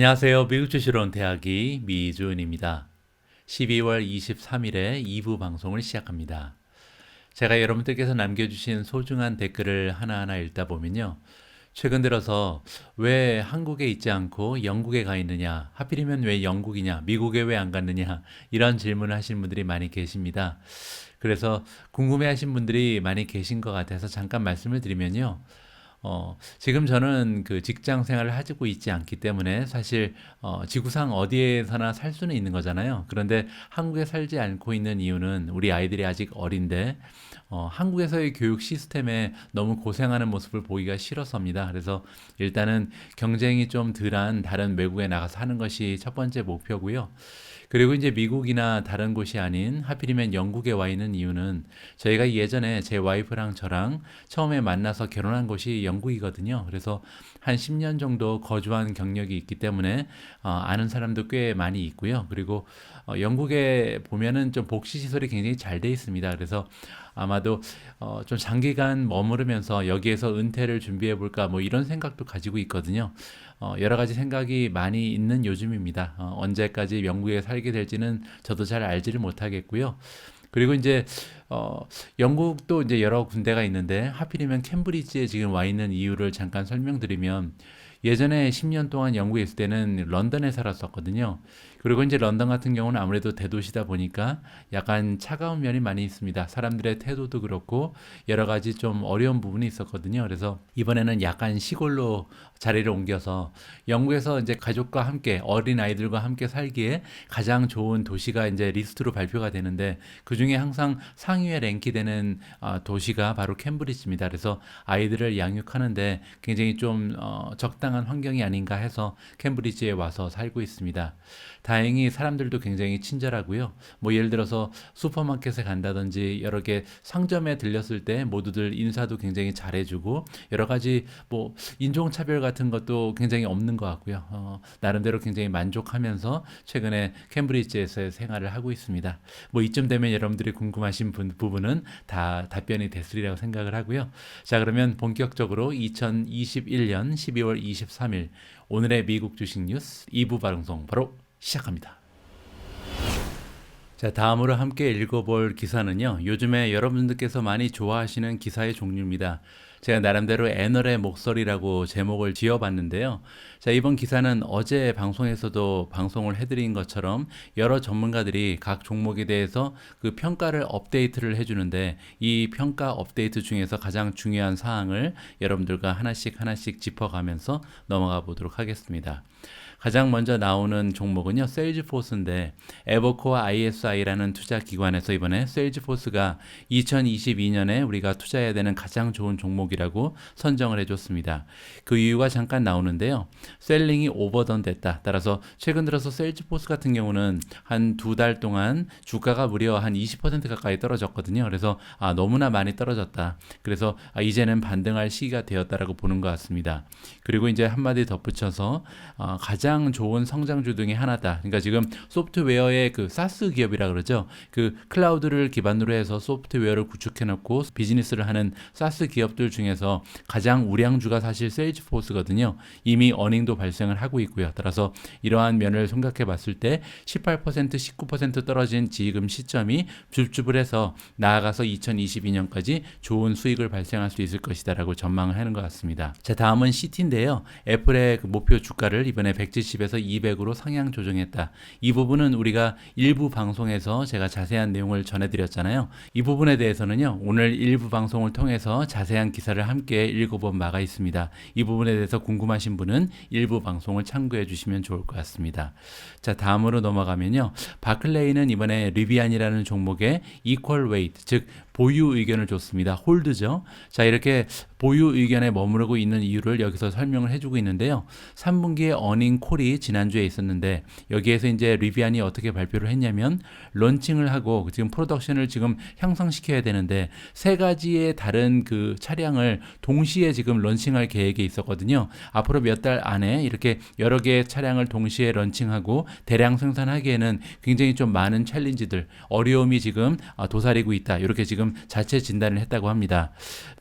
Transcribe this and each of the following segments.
안녕하세요. 미국 주식으로 온 대학이 미주은입니다. 12월 23일에 2부 방송을 시작합니다. 제가 여러분들께서 남겨주신 소중한 댓글을 하나하나 읽다 보면요. 최근 들어서 왜 한국에 있지 않고 영국에 가 있느냐, 하필이면 왜 영국이냐, 미국에 왜 안 갔느냐, 이런 질문을 하시는 분들이 많이 계십니다. 그래서 궁금해 하신 분들이 많이 계신 것 같아서 잠깐 말씀을 드리면요. 지금 저는 그 직장 생활을 하고 있지 않기 때문에 사실 지구상 어디에서나 살 수는 있는 거잖아요. 그런데 한국에 살지 않고 있는 이유는 우리 아이들이 아직 어린데 한국에서의 교육 시스템에 너무 고생하는 모습을 보기가 싫어서입니다. 그래서 일단은 경쟁이 좀 덜한 다른 외국에 나가서 하는 것이 첫 번째 목표고요. 그리고 이제 미국이나 다른 곳이 아닌 하필이면 영국에 와 있는 이유는 저희가 예전에 제 와이프랑 저랑 처음에 만나서 결혼한 곳이 영국이거든요. 그래서 한 10년 정도 거주한 경력이 있기 때문에 아는 사람도 꽤 많이 있고요. 그리고 영국에 보면은 좀 복지 시설이 굉장히 잘 돼 있습니다. 그래서 아마도 좀 장기간 머무르면서 여기에서 은퇴를 준비해 볼까 뭐 이런 생각도 가지고 있거든요. 여러 가지 생각이 많이 있는 요즘입니다. 언제까지 영국에 살게 될지는 저도 잘 알지를 못하겠고요. 그리고 이제 영국도 이제 여러 군데가 있는데 하필이면 캠브리지에 지금 와 있는 이유를 잠깐 설명드리면 예전에 10년 동안 영국에 있을 때는 런던에 살았었거든요. 그리고 이제 런던 같은 경우는 아무래도 대도시다 보니까 약간 차가운 면이 많이 있습니다. 사람들의 태도도 그렇고 여러 가지 좀 어려운 부분이 있었거든요. 그래서 이번에는 약간 시골로 자리를 옮겨서 영국에서 이제 가족과 함께 어린 아이들과 함께 살기에 가장 좋은 도시가 이제 리스트로 발표가 되는데 그 중에 항상 상위에 랭크되는 도시가 바로 캠브리지입니다. 그래서 아이들을 양육하는데 굉장히 좀 적당한 환경이 아닌가 해서 캠브리지에 와서 살고 있습니다. 다행히 사람들도 굉장히 친절하고요. 뭐 예를 들어서 슈퍼마켓에 간다든지 여러 개 상점에 들렸을 때 모두들 인사도 굉장히 잘해주고 여러 가지 뭐 인종차별 같은 것도 굉장히 없는 것 같고요. 나름대로 굉장히 만족하면서 최근에 캠브리지에서 생활을 하고 있습니다. 뭐 이쯤 되면 여러분들이 궁금하신 부분은 다 답변이 됐으리라고 생각을 하고요. 자, 그러면 본격적으로 2021년 12월 23일 오늘의 미국 주식 뉴스 2부 방송 바로 시작합니다. 자, 다음으로 함께 읽어볼 기사는요. 요즘에 여러분들께서 많이 좋아하시는 기사의 종류입니다. 제가 나름대로 애널의 목소리라고 제목을 지어봤는데요. 자, 이번 기사는 어제 방송에서도 방송을 해드린 것처럼 여러 전문가들이 각 종목에 대해서 그 평가를 업데이트를 해주는데 이 평가 업데이트 중에서 가장 중요한 사항을 여러분들과 하나씩 짚어가면서 넘어가 보도록 하겠습니다. 가장 먼저 나오는 종목은요, 세일즈포스인데 에버코어 ISI라는 투자 기관에서 이번에 세일즈포스가 2022년에 우리가 투자해야 되는 가장 좋은 종목이라고 선정을 해줬습니다. 그 이유가 잠깐 나오는데요. 셀링이 오버던 됐다. 따라서 최근 들어서 세일즈포스 같은 경우는 한 두 달 동안 주가가 무려 한 20% 가까이 떨어졌거든요. 그래서 너무나 많이 떨어졌다. 그래서 이제는 반등할 시기가 되었다라고 보는 것 같습니다. 그리고 이제 한마디 덧붙여서 가장 좋은 성장주 중에 하나다. 그러니까 지금 소프트웨어의 그 사스 기업이라 그러죠. 그 클라우드를 기반으로 해서 소프트웨어를 구축해 놓고 비즈니스를 하는 사스 기업들 중에서 가장 우량주가 사실 세일즈포스거든요. 이미 어닝도 발생을 하고 있고요. 따라서 이러한 면을 생각해 봤을 때 18%, 19% 떨어진 지금 시점이 줍줍을해서 나아가서 2022년까지 좋은 수익을 발생할 수 있을 것이다라고 전망을 하는 것 같습니다. 자, 다음은 CT인데요. 애플의 그 목표 주가를 이번에 170에서 200으로 상향 조정했다. 이 부분은 우리가 일부 방송에서 제가 자세한 내용을 전해드렸잖아요. 이 부분에 대해서는요, 오늘 일부 방송을 통해서 자세한 기사를 함께 읽어본 바가 있습니다. 이 부분에 대해서 궁금하신 분은 일부 방송을 참고해 주시면 좋을 것 같습니다. 자, 다음으로 넘어가면요. 바클레이는 이번에 리비안이라는 종목에 이퀄 웨이트, 즉 보유 의견을 줬습니다. 홀드죠. 자, 이렇게 보유 의견에 머무르고 있는 이유를 여기서 설명을 해주고 있는데요. 3분기에 어닝 콜이 지난주에 있었는데 여기에서 이제 리비안이 어떻게 발표를 했냐면 런칭을 하고 지금 프로덕션을 지금 향상시켜야 되는데 세 가지의 다른 그 차량을 동시에 지금 런칭할 계획이 있었거든요. 앞으로 몇 달 안에 이렇게 여러 개의 차량을 동시에 런칭하고 대량 생산하기에는 굉장히 좀 많은 챌린지들, 어려움이 지금 도사리고 있다. 이렇게 지금 지금 자체 진단을 했다고 합니다.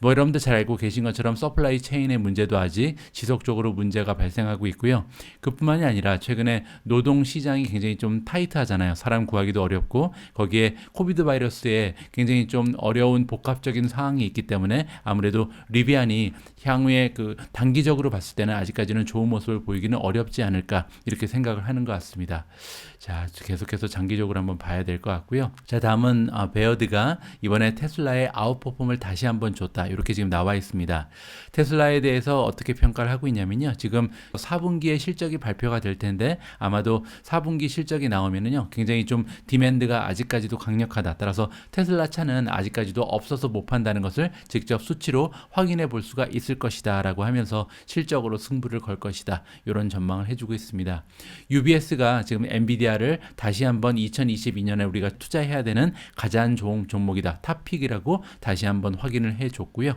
뭐 여러분들 잘 알고 계신 것처럼 서플라이 체인의 문제도 아직 지속적으로 문제가 발생하고 있고요. 그뿐만이 아니라 최근에 노동 시장이 굉장히 좀 타이트하잖아요. 사람 구하기도 어렵고 거기에 코비드 바이러스에 굉장히 좀 어려운 복합적인 상황이 있기 때문에 아무래도 리비안이 향후에 그 단기적으로 봤을 때는 아직까지는 좋은 모습을 보이기는 어렵지 않을까 이렇게 생각을 하는 것 같습니다. 자, 계속해서 장기적으로 한번 봐야 될 것 같고요. 자, 다음은 베어드가 이번에 테슬라의 아웃퍼폼을 다시 한번 줬다. 이렇게 지금 나와 있습니다. 테슬라에 대해서 어떻게 평가를 하고 있냐면요. 지금 4분기에 실적이 발표가 될 텐데 아마도 4분기 실적이 나오면은요. 굉장히 좀 디맨드가 아직까지도 강력하다. 따라서 테슬라 차는 아직까지도 없어서 못 판다는 것을 직접 수치로 확인해 볼 수가 있을 것이다 라고 하면서 실적으로 승부를 걸 것이다. 이런 전망을 해주고 있습니다. UBS가 지금 엔비디아를 다시 한번 2022년에 우리가 투자해야 되는 가장 좋은 종목이다. 탑픽이라고 다시 한번 확인을 해줬고요.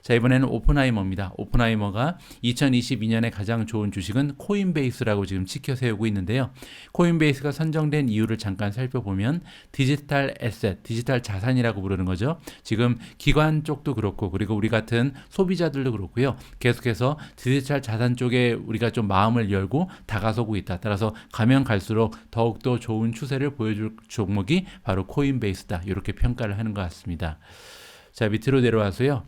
자, 이번에는 오픈하이머입니다. 오픈하이머가 2022년에 가장 좋은 주식은 코인베이스라고 지금 지켜 세우고 있는데요. 코인베이스가 선정된 이유를 잠깐 살펴보면 디지털 에셋, 디지털 자산이라고 부르는 거죠. 지금 기관 쪽도 그렇고 그리고 우리 같은 소비자들도 그렇고요. 계속해서 디지털 자산 쪽에 우리가 좀 마음을 열고 다가서고 있다. 따라서 가면 갈수록 더욱더 좋은 추세를 보여줄 종목이 바로 코인베이스다. 이렇게 평가를 하는 것 같습니다. 자, 밑으로 내려와서요.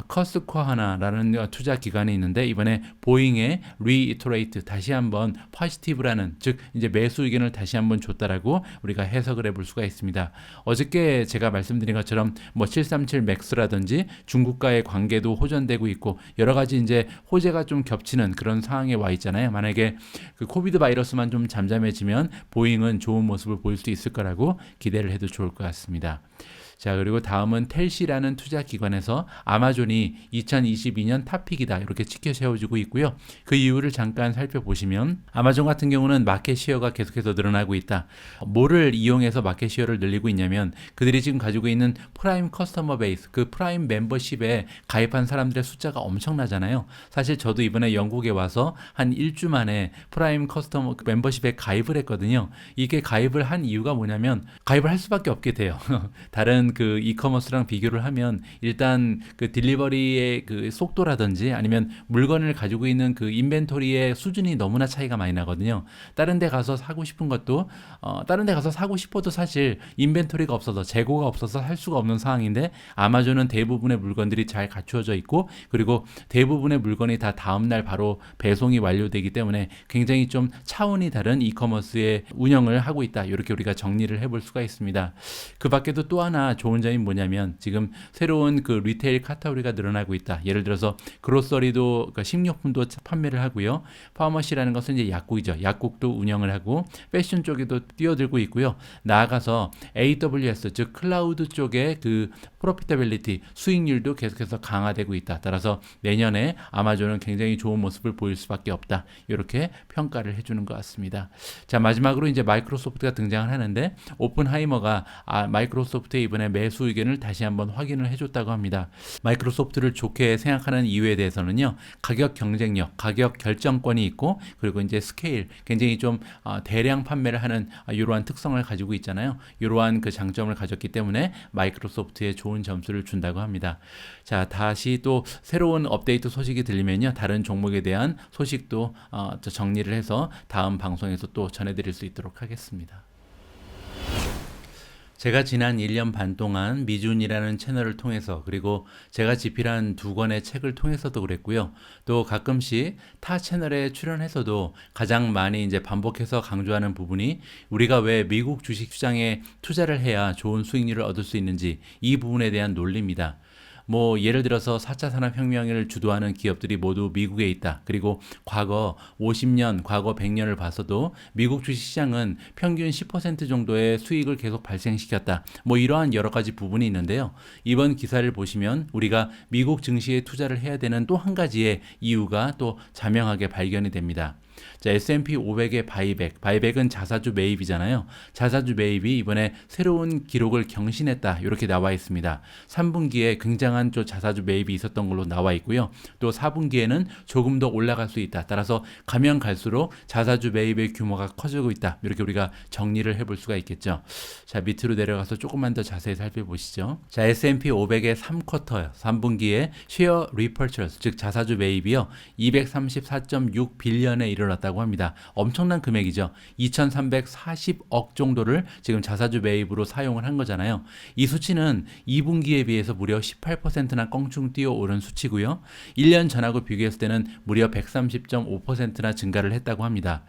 커스쿼하나라는 투자 기관이 있는데 이번에 보잉의 리이터레이트 다시 한번 포지티브라는 즉 이제 매수 의견을 다시 한번 줬다라고 우리가 해석을 해볼 수가 있습니다. 어저께 제가 말씀드린 것처럼 뭐 737 맥스라든지 중국과의 관계도 호전되고 있고 여러 가지 이제 호재가 좀 겹치는 그런 상황에 와 있잖아요. 만약에 그 코비드 바이러스만 좀 잠잠해지면 보잉은 좋은 모습을 보일 수 있을 거라고 기대를 해도 좋을 것 같습니다. 자, 그리고 다음은 텔시라는 투자 기관에서 아마존이 2022년 탑픽이다 이렇게 치켜 세워주고 있고요. 그 이유를 잠깐 살펴보시면 아마존 같은 경우는 마켓 시어가 계속해서 늘어나고 있다. 뭐를 이용해서 마켓 시어를 늘리고 있냐면 그들이 지금 가지고 있는 프라임 커스터머 베이스, 그 프라임 멤버십에 가입한 사람들의 숫자가 엄청나잖아요. 사실 저도 이번에 영국에 와서 한 일주 만에 프라임 커스터머 멤버십에 가입을 했거든요. 이게 가입을 한 이유가 뭐냐면 가입을 할 수밖에 없게 돼요. 다른 그 이커머스랑 비교를 하면 일단 그 딜리버리의 그 속도라든지 아니면 물건을 가지고 있는 그 인벤토리의 수준이 너무나 차이가 많이 나거든요. 다른 데 가서 사고 싶은 것도 다른 데 가서 사고 싶어도 사실 인벤토리가 없어서 재고가 없어서 살 수가 없는 상황인데 아마존은 대부분의 물건들이 잘 갖추어져 있고 그리고 대부분의 물건이 다 다음날 바로 배송이 완료되기 때문에 굉장히 좀 차원이 다른 이커머스의 운영을 하고 있다. 이렇게 우리가 정리를 해볼 수가 있습니다. 그 밖에도 또 하나 좋은 점이 뭐냐면 지금 새로운 그 리테일 카테고리가 늘어나고 있다. 예를 들어서 그로서리도 그러니까 식료품도 판매를 하고요. 파머시라는 것은 이제 약국이죠. 약국도 운영을 하고 패션 쪽에도 뛰어들고 있고요. 나아가서 AWS 즉 클라우드 쪽의 그 프로피터빌리티 수익률도 계속해서 강화되고 있다. 따라서 내년에 아마존은 굉장히 좋은 모습을 보일 수밖에 없다. 이렇게 평가를 해주는 것 같습니다. 자, 마지막으로 이제 마이크로소프트가 등장을 하는데 오픈하이머가 마이크로소프트의 이번에 매수 의견을 다시 한번 확인을 해줬다고 합니다. 마이크로소프트를 좋게 생각하는 이유에 대해서는요. 가격 경쟁력, 가격 결정권이 있고 그리고 이제 스케일, 굉장히 좀 대량 판매를 하는 이러한 특성을 가지고 있잖아요. 이러한 그 장점을 가졌기 때문에 마이크로소프트에 좋은 점수를 준다고 합니다. 자, 다시 또 새로운 업데이트 소식이 들리면요. 다른 종목에 대한 소식도 정리를 해서 다음 방송에서 또 전해드릴 수 있도록 하겠습니다. 제가 지난 1년 반 동안 미준이라는 채널을 통해서 그리고 제가 집필한 2권의 책을 통해서도 그랬고요. 또 가끔씩 타 채널에 출연해서도 가장 많이 이제 반복해서 강조하는 부분이 우리가 왜 미국 주식 시장에 투자를 해야 좋은 수익률을 얻을 수 있는지 이 부분에 대한 논리입니다. 뭐 예를 들어서 4차 산업혁명을 주도하는 기업들이 모두 미국에 있다. 그리고 과거 50년, 과거 100년을 봐서도 미국 주식시장은 평균 10% 정도의 수익을 계속 발생시켰다. 뭐 이러한 여러 가지 부분이 있는데요. 이번 기사를 보시면 우리가 미국 증시에 투자를 해야 되는 또 한 가지의 이유가 또 자명하게 발견이 됩니다. 자, S&P 500의 바이백은 자사주 매입이잖아요. 자사주 매입이 이번에 새로운 기록을 경신했다. 이렇게 나와 있습니다. 3분기에 굉장한 자사주 매입이 있었던 걸로 나와 있고요. 또 4분기에는 조금 더 올라갈 수 있다. 따라서 가면 갈수록 자사주 매입의 규모가 커지고 있다. 이렇게 우리가 정리를 해볼 수가 있겠죠. 자, 밑으로 내려가서 조금만 더 자세히 살펴보시죠. 자, S&P 500의 3쿼터, 3분기에 쉐어 리퍼처스, 즉 자사주 매입이요. 234.6 빌리언에 이르렀다고 합니다. 엄청난 금액이죠. 2,340억 정도를 지금 자사주 매입으로 사용을 한 거잖아요. 이 수치는 2분기에 비해서 무려 18%나 껑충 뛰어오른 수치고요. 1년 전하고 비교했을 때는 무려 130.5%나 증가를 했다고 합니다.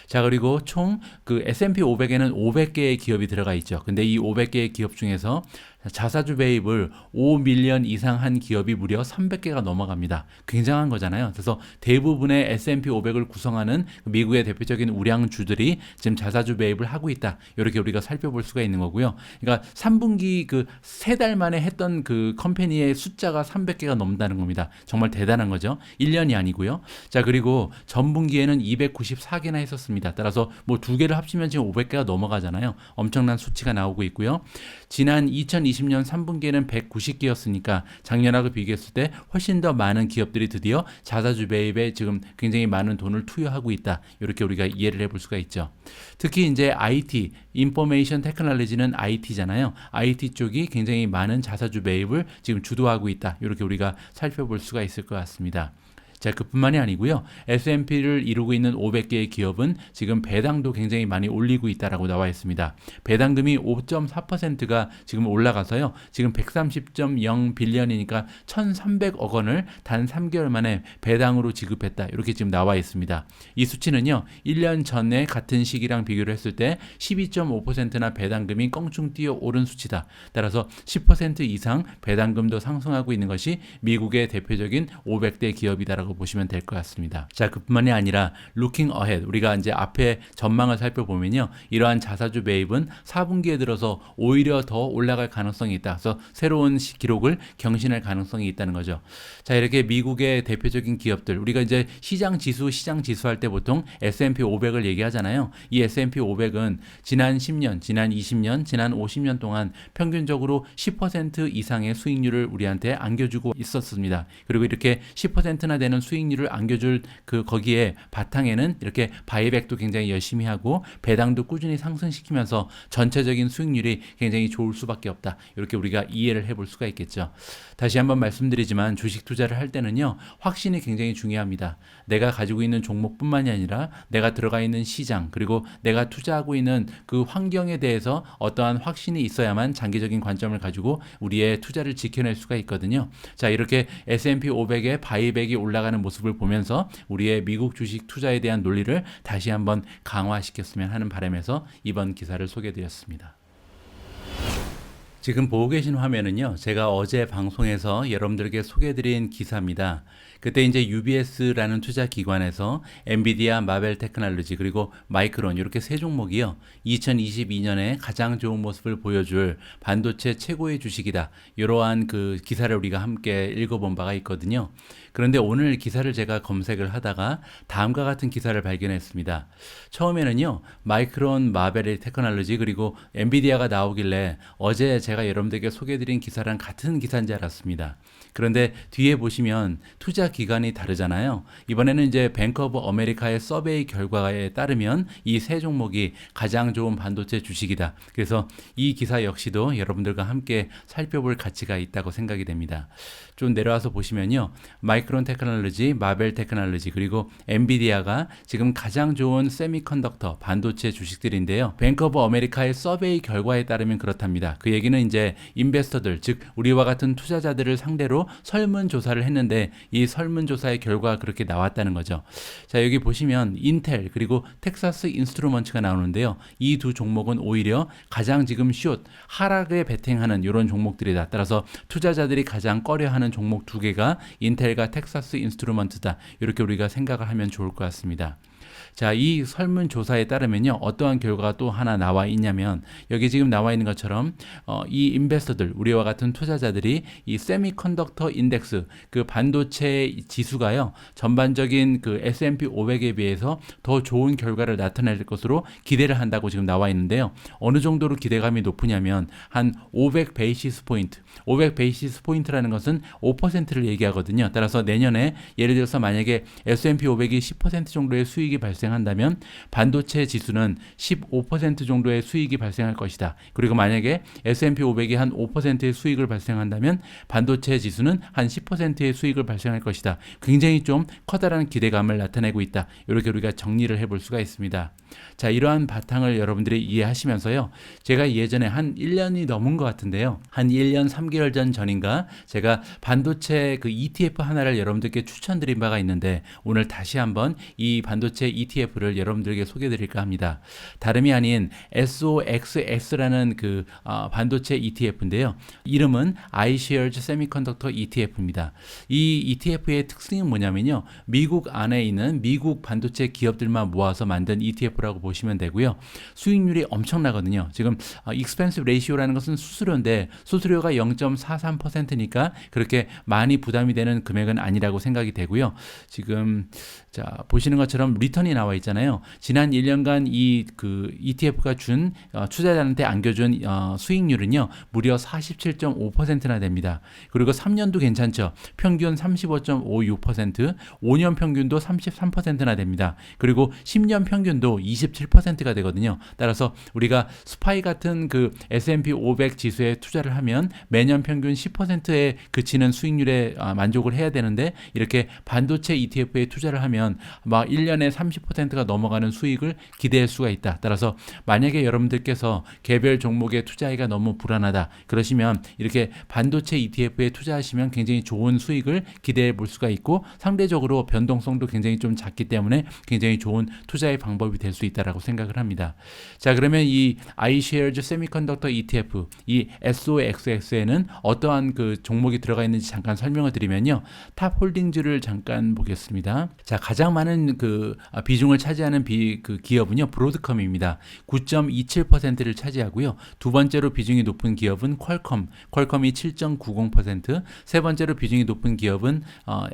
자, 그리고 총 그 S&P 500에는 500개의 기업이 들어가 있죠. 근데 이 500개의 기업 중에서 자사주 매입을 5밀리언 이상 한 기업이 무려 300개가 넘어갑니다. 굉장한 거잖아요. 그래서 대부분의 S&P 500을 구성하는 미국의 대표적인 우량주들이 지금 자사주 매입을 하고 있다. 이렇게 우리가 살펴볼 수가 있는 거고요. 그러니까 3분기 그 3달 만에 했던 그 컴퍼니의 숫자가 300개가 넘는다는 겁니다. 정말 대단한 거죠. 1년이 아니고요. 자, 그리고 전분기에는 294개나 했었습니다. 따라서 뭐 2개를 합치면 지금 500개가 넘어가잖아요. 엄청난 수치가 나오고 있고요. 지난 2020년 3분기에는 190개였으니까 작년하고 비교했을 때 훨씬 더 많은 기업들이 드디어 자사주 매입에 지금 굉장히 많은 돈을 투여하고 있다. 이렇게 우리가 이해를 해볼 수가 있죠. 특히 이제 IT, 인포메이션 테크놀로지는 IT잖아요. IT 쪽이 굉장히 많은 자사주 매입을 지금 주도하고 있다. 이렇게 우리가 살펴볼 수가 있을 것 같습니다. 자, 그뿐만이 아니고요. S&P를 이루고 있는 500개의 기업은 지금 배당도 굉장히 많이 올리고 있다라고 나와 있습니다. 배당금이 5.4%가 지금 올라가서요. 지금 130.0 빌리언이니까 1,300억 원을 단 3개월 만에 배당으로 지급했다. 이렇게 지금 나와 있습니다. 이 수치는요. 1년 전에 같은 시기랑 비교를 했을 때 12.5%나 배당금이 껑충 뛰어 오른 수치다. 따라서 10% 이상 배당금도 상승하고 있는 것이 미국의 대표적인 500대 기업이다라고 보시면 될 것 같습니다. 자, 그뿐만이 아니라 looking ahead, 우리가 이제 앞에 전망을 살펴보면요, 이러한 자사주 매입은 4분기에 들어서 오히려 더 올라갈 가능성이 있다. 그래서 새로운 기록을 경신할 가능성이 있다는 거죠. 자, 이렇게 미국의 대표적인 기업들, 우리가 이제 시장 지수 할 때 보통 S&P 500을 얘기하잖아요. 이 S&P 500은 지난 10년, 지난 20년, 지난 50년 동안 평균적으로 10% 이상의 수익률을 우리한테 안겨주고 있었습니다. 그리고 이렇게 10%나 되는 수익률을 안겨줄 거기에 바탕에는 이렇게 바이백도 굉장히 열심히 하고 배당도 꾸준히 상승시키면서 전체적인 수익률이 굉장히 좋을 수밖에 없다. 이렇게 우리가 이해를 해볼 수가 있겠죠. 다시 한번 말씀드리지만 주식 투자를 할 때는요, 확신이 굉장히 중요합니다. 내가 가지고 있는 종목뿐만이 아니라 내가 들어가 있는 시장, 그리고 내가 투자하고 있는 그 환경에 대해서 어떠한 확신이 있어야만 장기적인 관점을 가지고 우리의 투자를 지켜낼 수가 있거든요. 자, 이렇게 S&P 500의 바이백이 올라가는 모습을 보면서 우리의 미국 주식 투자에 대한 논리를 다시 한번 강화시켰으면 하는 바람에서 이번 기사를 소개해드렸습니다. 지금 보고 계신 화면은요, 제가 어제 방송에서 여러분들에게 소개해드린 기사입니다. 그때 이제 UBS라는 투자 기관에서 엔비디아, 마벨 테크놀로지, 그리고 마이크론 이렇게 세 종목이요, 2022년에 가장 좋은 모습을 보여줄 반도체 최고의 주식이다. 이러한 그 기사를 우리가 함께 읽어본 바가 있거든요. 그런데 오늘 기사를 제가 검색을 하다가 다음과 같은 기사를 발견했습니다. 처음에는요, 마이크론, 마벨 테크놀로지, 그리고 엔비디아가 나오길래 어제 제가 여러분들에게 소개해드린 기사랑 같은 기사인 줄 알았습니다. 그런데 뒤에 보시면 투자 기관이 다르잖아요. 이번에는 이제 뱅크 오브 아메리카의 서베이 결과에 따르면 이 세 종목이 가장 좋은 반도체 주식이다. 그래서 이 기사 역시도 여러분들과 함께 살펴볼 가치가 있다고 생각이 됩니다. 좀 내려와서 보시면요, 마이크론 테크놀로지, 마벨 테크놀로지, 그리고 엔비디아가 지금 가장 좋은 세미컨덕터 반도체 주식들인데요. 뱅크 오브 아메리카의 서베이 결과에 따르면 그렇답니다. 그 얘기는 이제 인베스터들, 즉 우리와 같은 투자자들을 상대로 설문조사를 했는데 이 설문조사의 결과가 그렇게 나왔다는 거죠. 자, 여기 보시면 인텔 그리고 텍사스 인스트루먼트가 나오는데요. 이 두 종목은 오히려 가장 지금 하락에 베팅하는 이런 종목들이다. 따라서 투자자들이 가장 꺼려하는 종목 두 개가 인텔과 텍사스 인스트루먼트다. 이렇게 우리가 생각을 하면 좋을 것 같습니다. 자, 이 설문조사에 따르면요, 어떠한 결과가 또 하나 나와 있냐면, 여기 지금 나와 있는 것처럼 이 인베스터들, 우리와 같은 투자자들이 이 세미컨덕터 인덱스, 그 반도체 지수가요, 전반적인 그 S&P 500에 비해서 더 좋은 결과를 나타낼 것으로 기대를 한다고 지금 나와 있는데요. 어느 정도로 기대감이 높으냐면 한 500 베이시스 포인트, 500 베이시스 포인트라는 것은 5%를 얘기하거든요. 따라서 내년에 예를 들어서 만약에 S&P 500이 10% 정도의 수익이 발생한다면 반도체 지수는 15% 정도의 수익이 발생할 것이다. 그리고 만약에 S&P 500이 한 5%의 수익을 발생한다면 반도체 지수는 한 10%의 수익을 발생할 것이다. 굉장히 좀 커다란 기대감을 나타내고 있다. 이렇게 우리가 정리를 해볼 수가 있습니다. 자, 이러한 바탕을 여러분들이 이해하시면서요, 제가 예전에 한 1년이 넘은 것 같은데요, 한 1년 3개월 전인가 제가 반도체 그 ETF 하나를 여러분들께 추천드린 바가 있는데, 오늘 다시 한번 이 반도체 ETF를 여러분들에게 소개해드릴까 합니다. 다름이 아닌 SOXX라는 그 반도체 ETF인데요, 이름은 iShares Semiconductor ETF입니다. 이 ETF의 특징은 뭐냐면요, 미국 안에 있는 미국 반도체 기업들만 모아서 만든 ETF라고 보시면 되고요. 수익률이 엄청나거든요. 지금 expense ratio라는 것은 수수료인데, 수수료가 0.43%니까 그렇게 많이 부담이 되는 금액은 아니라고 생각이 되고요. 지금 자, 보시는 것처럼 리턴이 나와 있잖아요. 지난 1년간 이 그 ETF가 준 투자자한테 안겨준 수익률은요, 무려 47.5%나 됩니다. 그리고 3년도 괜찮죠. 평균 35.56%, 5년 평균도 33%나 됩니다. 그리고 10년 평균도 27%가 되거든요. 따라서 우리가 스파이 같은 그 S&P 500 지수에 투자를 하면 매년 평균 10%에 그치는 수익률에 만족을 해야 되는데, 이렇게 반도체 ETF에 투자를 하면 막 1년에 30%가 넘어가는 수익을 기대할 수가 있다. 따라서 만약에 여러분들께서 개별 종목에 투자하기가 너무 불안하다 그러시면 이렇게 반도체 ETF에 투자하시면 굉장히 좋은 수익을 기대해 볼 수가 있고, 상대적으로 변동성도 굉장히 좀 작기 때문에 굉장히 좋은 투자의 방법이 될 수 있다라고 생각을 합니다. 자, 그러면 이 iShares Semiconductor ETF, 이 SOXX에는 어떠한 그 종목이 들어가 있는지 잠깐 설명을 드리면요, 탑홀딩즈를 잠깐 보겠습니다. 자, 가장 많은 그 비중을 차지하는 그 기업은요, 브로드컴입니다. 9.27%를 차지하고요. 두 번째로 비중이 높은 기업은 퀄컴이 7.90%, 세 번째로 비중이 높은 기업은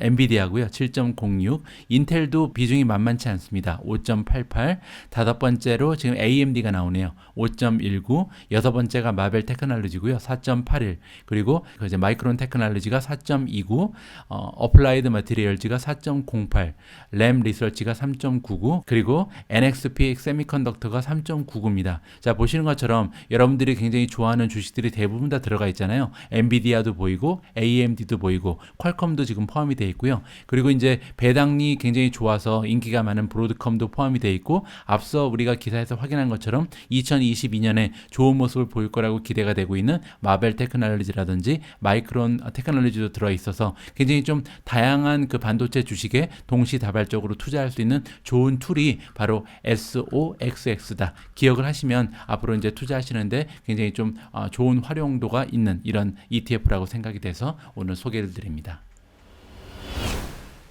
엔비디아고요. 7.06, 인텔도 비중이 만만치 않습니다. 5.88, 다섯 번째로 지금 AMD가 나오네요. 5.19, 여섯 번째가 마벨 테크놀로지고요. 4.81, 그리고 이제 마이크론 테크놀로지가 4.29, 어플라이드 마테리얼즈가 4.08, 램 리서치가 3.99, 그리고 NXP 세미컨덕터가 3.99입니다. 자, 보시는 것처럼 여러분들이 굉장히 좋아하는 주식들이 대부분 다 들어가 있잖아요. 엔비디아도 보이고 AMD도 보이고 퀄컴도 지금 포함이 되어 있고요. 그리고 이제 배당이 굉장히 좋아서 인기가 많은 브로드컴도 포함이 되어 있고, 앞서 우리가 기사에서 확인한 것처럼 2022년에 좋은 모습을 보일 거라고 기대가 되고 있는 마벨 테크놀로지라든지 마이크론 테크놀로지도 들어 있어서 굉장히 좀 다양한 그 반도체 주식에 동시다발적으로 투자할 수 있는 좋은 툴이 바로 SOXX다. 기억을 하시면 앞으로 이제 투자하시는데 굉장히 좀 좋은 활용도가 있는 이런 ETF라고 생각이 돼서 오늘 소개를 드립니다.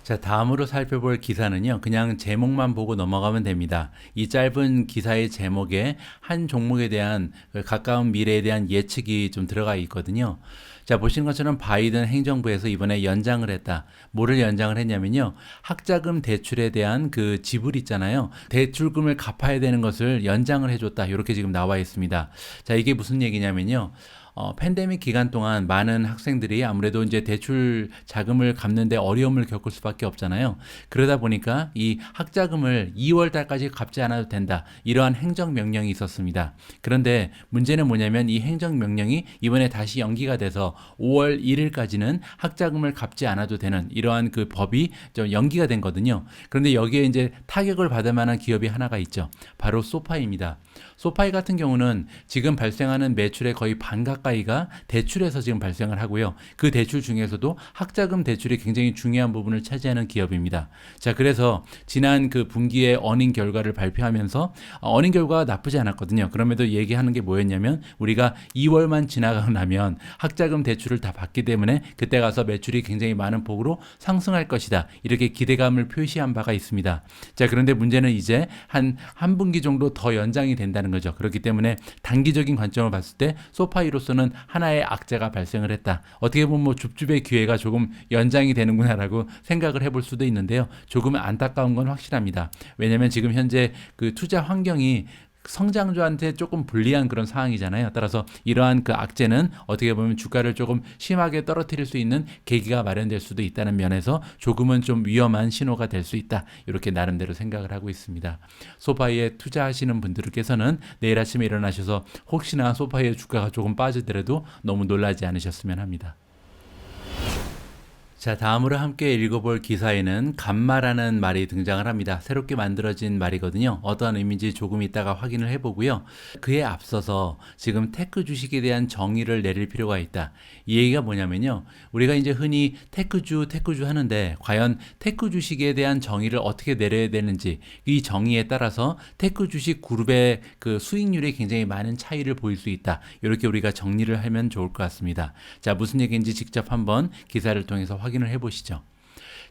자, 다음으로 살펴볼 기사는요, 그냥 제목만 보고 넘어가면 됩니다. 이 짧은 기사의 제목에 한 종목에 대한 가까운 미래에 대한 예측이 좀 들어가 있거든요. 자, 보시는 것처럼 바이든 행정부에서 이번에 연장을 했다. 뭐를 연장을 했냐면요, 학자금 대출에 대한 그 지불 있잖아요. 대출금을 갚아야 되는 것을 연장을 해줬다. 이렇게 지금 나와 있습니다. 자, 이게 무슨 얘기냐면요, 팬데믹 기간 동안 많은 학생들이 아무래도 이제 대출 자금을 갚는데 어려움을 겪을 수밖에 없잖아요. 그러다 보니까 이 학자금을 2월 달까지 갚지 않아도 된다. 이러한 행정명령이 있었습니다. 그런데 문제는 뭐냐면 이 행정명령이 이번에 다시 연기가 돼서 5월 1일까지는 학자금을 갚지 않아도 되는 이러한 그 법이 좀 연기가 된 거거든요. 그런데 여기에 이제 타격을 받을 만한 기업이 하나가 있죠. 바로 소파이입니다. 소파이 같은 경우는 지금 발생하는 매출의 거의 반 가까이 가까이가 대출에서 지금 발생을 하고요. 그 대출 중에서도 학자금 대출이 굉장히 중요한 부분을 차지하는 기업입니다. 자, 그래서 지난 그 분기에 어닝 결과를 발표하면서 어닝 결과가 나쁘지 않았거든요. 그럼에도 얘기하는 게 뭐였냐면 우리가 2월만 지나가고 나면 학자금 대출을 다 받기 때문에 그때 가서 매출이 굉장히 많은 폭으로 상승할 것이다. 이렇게 기대감을 표시한 바가 있습니다. 자, 그런데 문제는 이제 한 분기 정도 더 연장이 된다는 거죠. 그렇기 때문에 단기적인 관점을 봤을 때 소파이로서는 하나의 악재가 발생을 했다. 어떻게 보면 뭐 줍줍의 기회가 조금 연장이 되는구나라고 생각을 해볼 수도 있는데요. 조금 안타까운 건 확실합니다. 왜냐하면 지금 현재 그 투자 환경이 성장주한테 조금 불리한 그런 상황이잖아요. 따라서 이러한 그 악재는 어떻게 보면 주가를 조금 심하게 떨어뜨릴 수 있는 계기가 마련될 수도 있다는 면에서 조금은 좀 위험한 신호가 될 수 있다. 이렇게 나름대로 생각을 하고 있습니다. 소파이에 투자하시는 분들께서는 내일 아침에 일어나셔서 혹시나 소파이의 주가가 조금 빠지더라도 너무 놀라지 않으셨으면 합니다. 자, 다음으로 함께 읽어볼 기사에는 감마라는 말이 등장을 합니다. 새롭게 만들어진 말이거든요. 어떠한 의미인지 조금 이따가 확인을 해보고요. 그에 앞서서 지금 테크 주식에 대한 정의를 내릴 필요가 있다. 이 얘기가 뭐냐면요. 우리가 이제 흔히 테크주 하는데 과연 테크 주식에 대한 정의를 어떻게 내려야 되는지 이 정의에 따라서 테크 주식 그룹의 그 수익률이 굉장히 많은 차이를 보일 수 있다. 이렇게 우리가 정리를 하면 좋을 것 같습니다. 자, 무슨 얘기인지 직접 한번 기사를 통해서 확인을 해보시죠.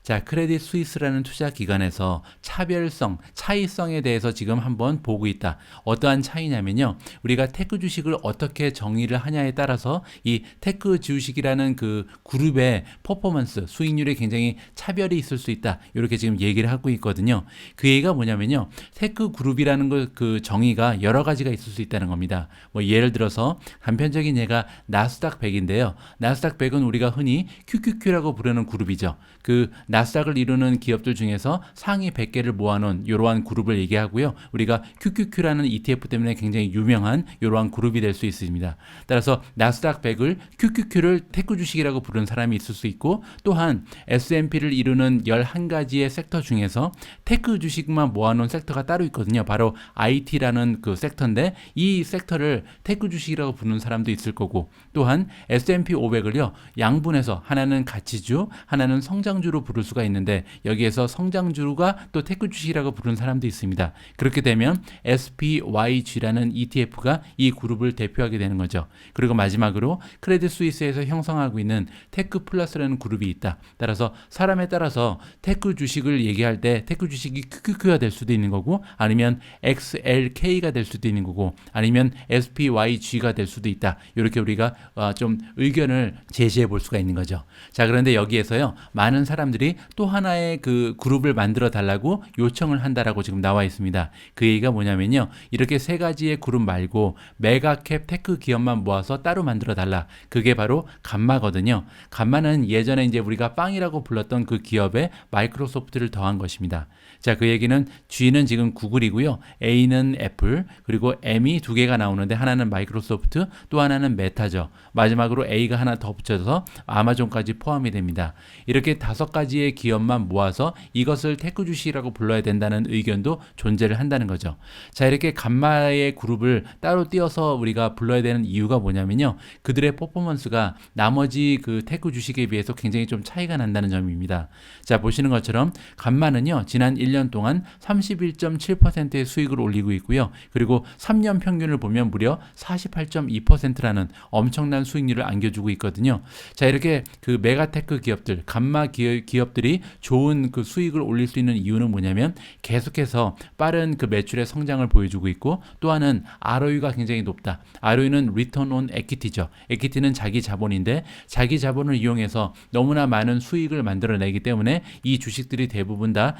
자, 크레딧 스위스라는 투자 기관에서 차별성, 차이성에 대해서 지금 한번 보고 있다. 어떠한 차이냐면요. 우리가 테크 주식을 어떻게 정의를 하냐에 따라서 이 테크 주식이라는 그 그룹의 퍼포먼스, 수익률에 굉장히 차별이 있을 수 있다. 이렇게 지금 얘기를 하고 있거든요. 그 얘기가 뭐냐면요. 테크 그룹이라는 그 정의가 여러 가지가 있을 수 있다는 겁니다. 뭐 예를 들어서 단편적인 예가 나스닥 100인데요. 나스닥 100은 우리가 흔히 QQQ라고 부르는 그룹이죠. 그 나스닥을 이루는 기업들 중에서 상위 100개를 모아놓은 이러한 그룹을 얘기하고요. 우리가 QQQ라는 ETF 때문에 굉장히 유명한 이러한 그룹이 될 수 있습니다. 따라서 나스닥 100을 QQQ를 테크 주식이라고 부르는 사람이 있을 수 있고 또한 S&P를 이루는 11가지의 섹터 중에서 테크 주식만 모아놓은 섹터가 따로 있거든요. 바로 IT라는 그 섹터인데 이 섹터를 테크 주식이라고 부르는 사람도 있을 거고 또한 S&P 500을요. 양분해서 하나는 가치주, 하나는 성장주로 부를 수가 있는데 여기에서 성장주가 또 테크 주식이라고 부르는 사람도 있습니다. 그렇게 되면 SPYG라는 ETF가 이 그룹을 대표하게 되는 거죠. 그리고 마지막으로 크레딧 스위스에서 형성하고 있는 테크 플러스라는 그룹이 있다. 따라서 사람에 따라서 테크 주식을 얘기할 때 테크 주식이 QQQ가 될 수도 있는 거고 아니면 XLK가 될 수도 있는 거고 아니면 SPYG가 될 수도 있다. 이렇게 우리가 좀 의견을 제시해 볼 수가 있는 거죠. 자, 그런데 여기에서요. 많은 사람들이 또 하나의 그 그룹을 만들어 달라고 요청을 한다라고 지금 나와 있습니다. 그 얘기가 뭐냐면요. 이렇게 세 가지의 그룹 말고 메가캡 테크 기업만 모아서 따로 만들어 달라. 그게 바로 감마거든요. 감마는 예전에 이제 우리가 빵이라고 불렀던 그 기업에 마이크로소프트를 더한 것입니다. 자, 그 얘기는 G는 지금 구글이고요. A는 애플, 그리고 M이 두 개가 나오는데 하나는 마이크로소프트, 또 하나는 메타죠. 마지막으로 A가 하나 더 붙여서 아마존까지 포함이 됩니다. 이렇게 5가지의 기업만 모아서 이것을 테크 주식이라고 불러야 된다는 의견도 존재를 한다는 거죠. 자, 이렇게 감마의 그룹을 따로 띄어서 우리가 불러야 되는 이유가 뭐냐면요. 그들의 퍼포먼스가 나머지 그 테크 주식에 비해서 굉장히 좀 차이가 난다는 점입니다. 자, 보시는 것처럼 감마는요. 지난 1년 동안 31.7%의 수익을 올리고 있고요. 그리고 3년 평균을 보면 무려 48.2%라는 엄청난 수익률을 안겨주고 있거든요. 자, 이렇게 그 메가테크 기업들, 감마 기업들이 좋은 그 수익을 올릴 수 있는 이유는 뭐냐면 계속해서 빠른 그 매출의 성장을 보여주고 있고 또 하나는 ROE가 굉장히 높다. ROE는 Return on Equity죠. 에퀴티는 자기 자본인데 자기 자본을 이용해서 너무나 많은 수익을 만들어내기 때문에 이 주식들이 대부분 다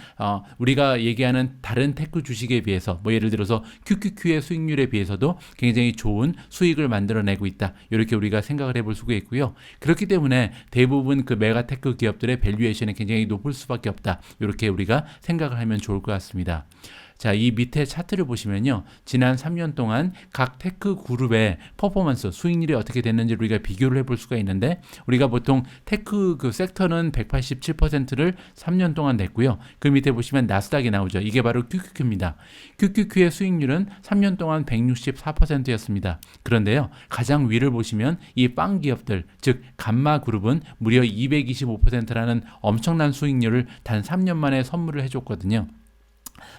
우리가 얘기하는 다른 테크 주식에 비해서 뭐 예를 들어서 QQQ의 수익률에 비해서도 굉장히 좋은 수익을 만들어내고 있다. 이렇게 우리가 생각을 해볼 수가 있고요. 그렇기 때문에 대부분 그 메가테크 기업들의 밸류에이션이 굉장히 높을 수밖에 없다. 이렇게 우리가 생각을 하면 좋을 것 같습니다. 자, 이 밑에 차트를 보시면요. 지난 3년 동안 각 테크 그룹의 퍼포먼스, 수익률이 어떻게 됐는지 우리가 비교를 해볼 수가 있는데, 우리가 보통 테크 그 섹터는 187%를 3년 동안 냈고요. 그 밑에 보시면 나스닥이 나오죠. 이게 바로 QQQ입니다. QQQ의 수익률은 3년 동안 164%였습니다. 그런데요, 가장 위를 보시면 이 빵 기업들, 즉 감마 그룹은 무려 225%라는 엄청난 수익률을 단 3년 만에 선물을 해줬거든요.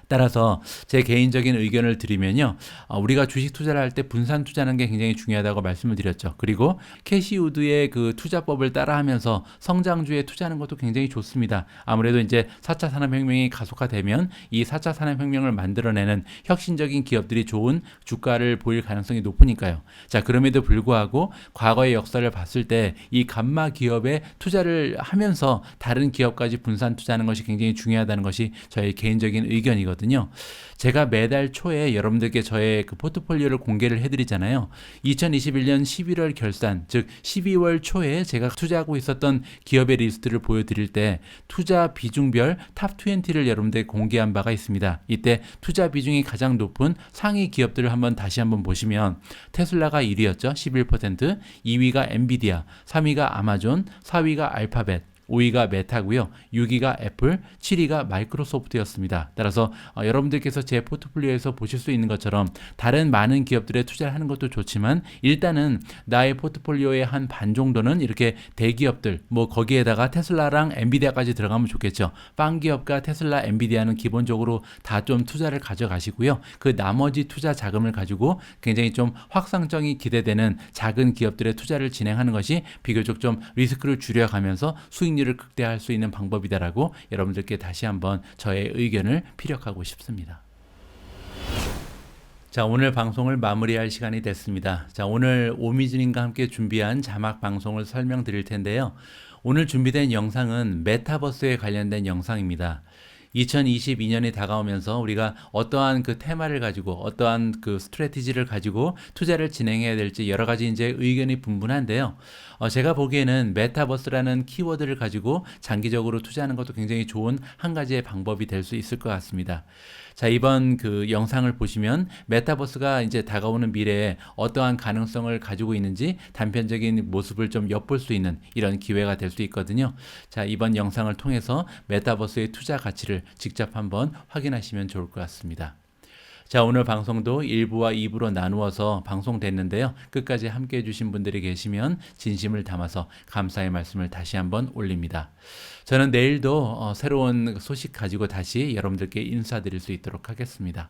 따라서 제 개인적인 의견을 드리면요. 우리가 주식 투자를 할 때 분산 투자하는 게 굉장히 중요하다고 말씀을 드렸죠. 그리고 캐시우드의 그 투자법을 따라하면서 성장주에 투자하는 것도 굉장히 좋습니다. 아무래도 이제 4차 산업혁명이 가속화되면 이 4차 산업혁명을 만들어내는 혁신적인 기업들이 좋은 주가를 보일 가능성이 높으니까요. 자, 그럼에도 불구하고 과거의 역사를 봤을 때 이 감마 기업에 투자를 하면서 다른 기업까지 분산 투자하는 것이 굉장히 중요하다는 것이 저의 개인적인 의견이거든요. 제가 매달 초에 여러분들께 저의 그 포트폴리오를 공개를 해드리잖아요. 2021년 11월 결산, 즉 12월 초에 제가 투자하고 있었던 기업의 리스트를 보여드릴 때 투자 비중별 탑 20를 여러분들께 공개한 바가 있습니다. 이때 투자 비중이 가장 높은 상위 기업들을 다시 한번 보시면 테슬라가 1위였죠. 11%, 2위가 엔비디아, 3위가 아마존, 4위가 알파벳, 5위가 메타고요. 6위가 애플, 7위가 마이크로소프트였습니다. 따라서 여러분들께서 제 포트폴리오에서 보실 수 있는 것처럼 다른 많은 기업들에 투자를 하는 것도 좋지만 일단은 나의 포트폴리오의 한 반 정도는 이렇게 대기업들, 뭐 거기에다가 테슬라랑 엔비디아까지 들어가면 좋겠죠. 빵 기업과 테슬라, 엔비디아는 기본적으로 다 좀 투자를 가져가시고요. 그 나머지 투자 자금을 가지고 굉장히 좀 확산성이 기대되는 작은 기업들의 투자를 진행하는 것이 비교적 좀 리스크를 줄여가면서 수익률을 극대화할 수 있는 방법이다라고 여러분들께 다시 한번 저의 의견을 피력하고 싶습니다. 자, 오늘 방송을 마무리할 시간이 됐습니다. 자, 오늘 오미준님과 함께 준비한 자막 방송을 설명드릴 텐데요. 오늘 준비된 영상은 메타버스에 관련된 영상입니다. 2022년이 다가오면서 우리가 어떠한 그 테마를 가지고 어떠한 그 스트래티지를 가지고 투자를 진행해야 될지 여러 가지 이제 의견이 분분한데요. 제가 보기에는 메타버스라는 키워드를 가지고 장기적으로 투자하는 것도 굉장히 좋은 한 가지의 방법이 될 수 있을 것 같습니다. 자, 이번 그 영상을 보시면 메타버스가 이제 다가오는 미래에 어떠한 가능성을 가지고 있는지 단편적인 모습을 좀 엿볼 수 있는 이런 기회가 될 수 있거든요. 자, 이번 영상을 통해서 메타버스의 투자 가치를 직접 한번 확인하시면 좋을 것 같습니다. 자, 오늘 방송도 1부와 2부로 나누어서 방송됐는데요. 끝까지 함께 해주신 분들이 계시면 진심을 담아서 감사의 말씀을 다시 한번 올립니다. 저는 내일도 새로운 소식 가지고 다시 여러분들께 인사드릴 수 있도록 하겠습니다.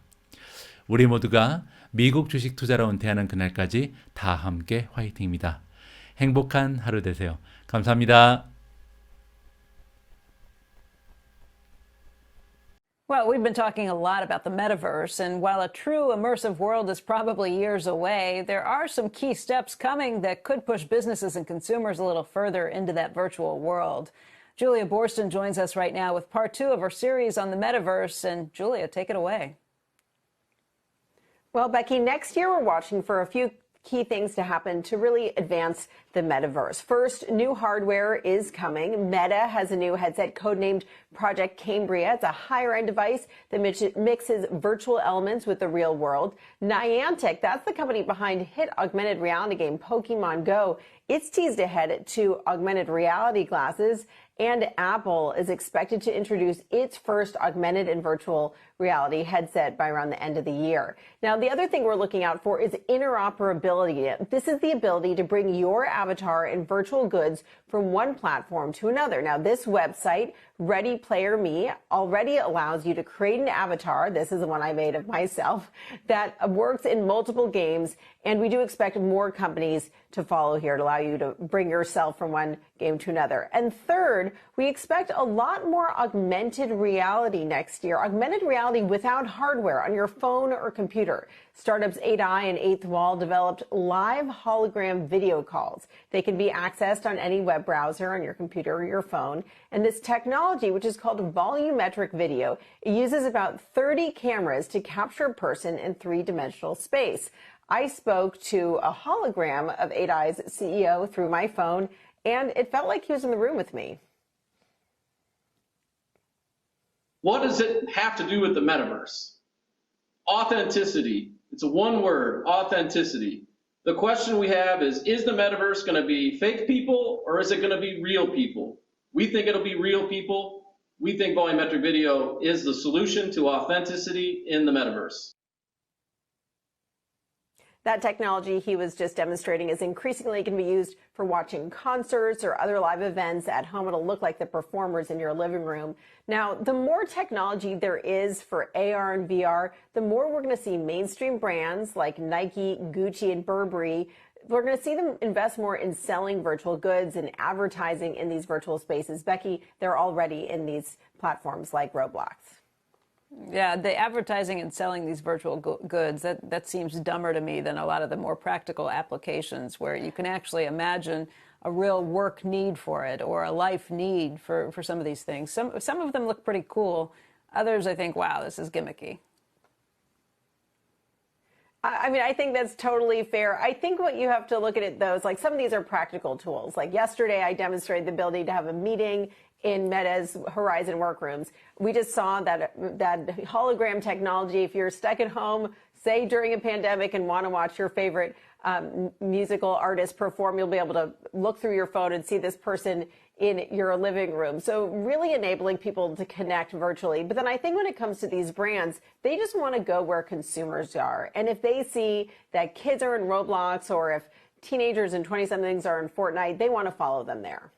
우리 모두가 미국 주식 투자로 은퇴하는 그날까지 다 함께 화이팅입니다. 행복한 하루 되세요. 감사합니다. Well, we've been talking a lot about the metaverse, and while a true immersive world is probably years away, there are some key steps coming that could push businesses and consumers a little further into that virtual world. Julia Boorstin joins us right now with part 2 of our series on the metaverse, and Julia, take it away. Well, Becky, next year we're watching for a few key things to happen to really advance the metaverse. First, new hardware is coming. Meta has a new headset codenamed Project Cambria. It's a higher-end device that mixes virtual elements with the real world. Niantic, that's the company behind hit augmented reality game Pokemon Go. It's teased ahead to augmented reality glasses, and Apple is expected to introduce its first augmented and virtual reality headset by around the end of the year. Now, the other thing we're looking out for is interoperability. This is the ability to bring your avatar and virtual goods from one platform to another. Now, this website, Ready Player Me, already allows you to create an avatar. This is the one I made of myself that works in multiple games. And we do expect more companies to follow here to allow you to bring yourself from one game to another. And third, we expect a lot more augmented reality next year. Augmented reality without hardware on your phone or computer. Startups 8i and Eighth Wall developed live hologram video calls. They can be accessed on any web browser on your computer or your phone. And this technology, which is called volumetric video, it uses about 30 cameras to capture a person in three-dimensional space. I spoke to a hologram of 8i's CEO through my phone, and it felt like he was in the room with me. What does it have to do with the metaverse? Authenticity. It's a one word, authenticity. The question we have is the metaverse going to be fake people or is it going to be real people? We think it'll be real people. We think volumetric video is the solution to authenticity in the metaverse. That technology he was just demonstrating is increasingly going to be used for watching concerts or other live events at home. It'll look like the performers in your living room. Now, the more technology there is for AR and VR, the more we're going to see mainstream brands like Nike, Gucci, and Burberry. We're going to see them invest more in selling virtual goods and advertising in these virtual spaces. Becky, they're already in these platforms like Roblox. Yeah, the advertising and selling these virtual goods, that seems dumber to me than a lot of the more practical applications where you can actually imagine a real work need for it or a life need for some of these things. Some of them look pretty cool. Others, I think, wow, this is gimmicky. I mean, I think that's totally fair. I think what you have to look at it, though, is like some of these are practical tools. Like yesterday, I demonstrated the ability to have a meeting in Meta's Horizon workrooms. We just saw that hologram technology. If you're stuck at home, say during a pandemic, and want to watch your favorite musical artist perform, you'll be able to look through your phone and see this person in your living room. So really enabling people to connect virtually. But then I think when it comes to these brands, they just want to go where consumers are. And if they see that kids are in Roblox or if teenagers and 20-somethings are in Fortnite, they want to follow them there.